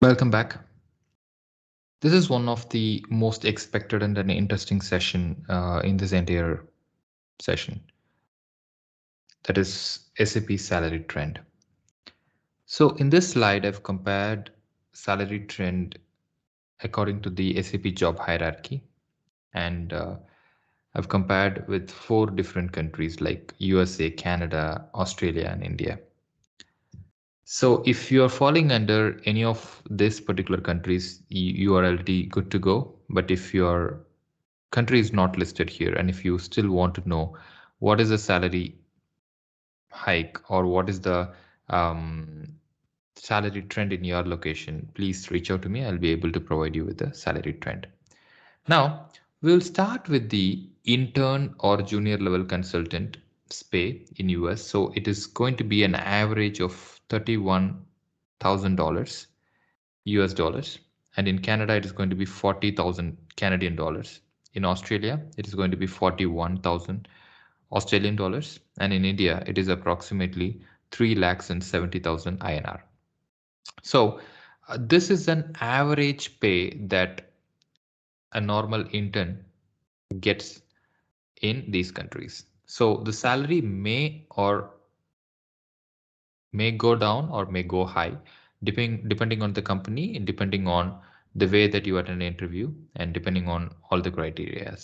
Welcome back. This is one of the most expected and an interesting session in this entire session. That is SAP salary trend. So in this slide, I've compared salary trend according to the SAP job hierarchy, and I've compared with 4 different countries like USA, Canada, Australia, and India. So if you are falling under any of these particular countries, you are already good to go. But if your country is not listed here, and if you still want to know what is the salary hike or what is the salary trend in your location, please reach out to me. I'll be able to provide you with the salary trend. Now, we'll start with the intern or junior level consultant pay in US. So it is going to be an average of $31,000 US dollars. And in Canada, it is going to be 40,000 Canadian dollars. In Australia, it is going to be 41,000 Australian dollars. And in India, it is approximately 3,70,000 INR. So this is an average pay that a normal intern gets in these countries. So the salary may go down or may go high, depending on the company and depending on the way that you attend an interview and depending on all the criteria.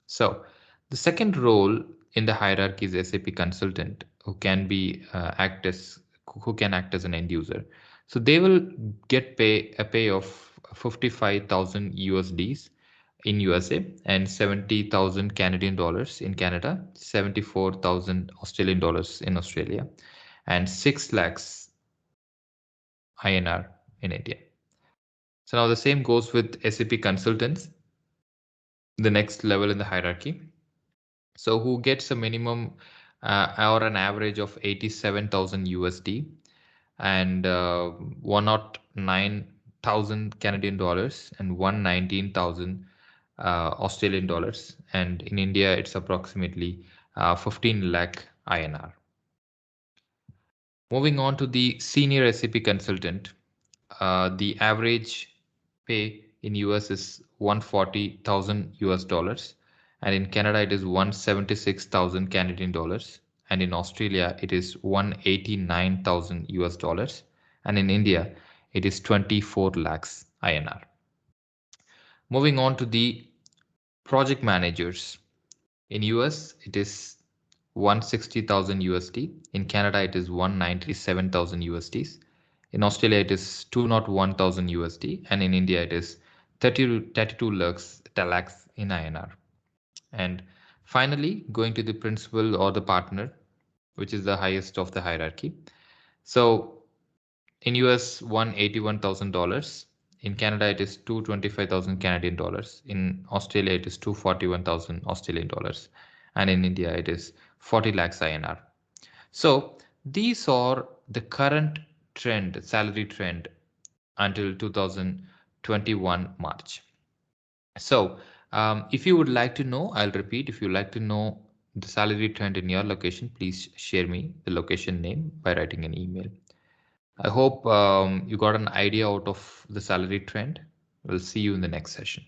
So the second role in the hierarchy is SAP consultant, who can act as an end user. So they will get a pay of 55,000 USDs in USA and 70,000 Canadian dollars in Canada, 74,000 Australian dollars in Australia, and 6 lakhs INR in India. So now the same goes with SAP consultants, the next level in the hierarchy. So who gets a minimum or an average of 87,000 USD and 109,000 Canadian dollars and 119,000 Australian dollars. And in India, it's approximately 15 lakh INR. Moving on to the senior SAP consultant, the average pay in US is 140,000 US dollars, and in Canada it is 176,000 Canadian dollars, and in Australia it is 189,000 US dollars, and in India it is 24 lakhs INR. Moving on to the project managers. In US it is 160,000 USD. In Canada it is 197,000 USDs. In Australia it is 201,000 USD, and in India it is 32 lakhs in INR. And finally, going to the principal or the partner, which is the highest of the hierarchy. So in US, $181,000. In Canada, it is 225,000 Canadian dollars. In Australia, it is 241,000 Australian dollars. And in India, it is 40 lakhs INR. So these are the current trend, salary trend until 2021 March. So if you would like to know, I'll repeat, if you like to know the salary trend in your location, please share me the location name by writing an email. I hope you got an idea out of the salary trend. We'll see you in the next session.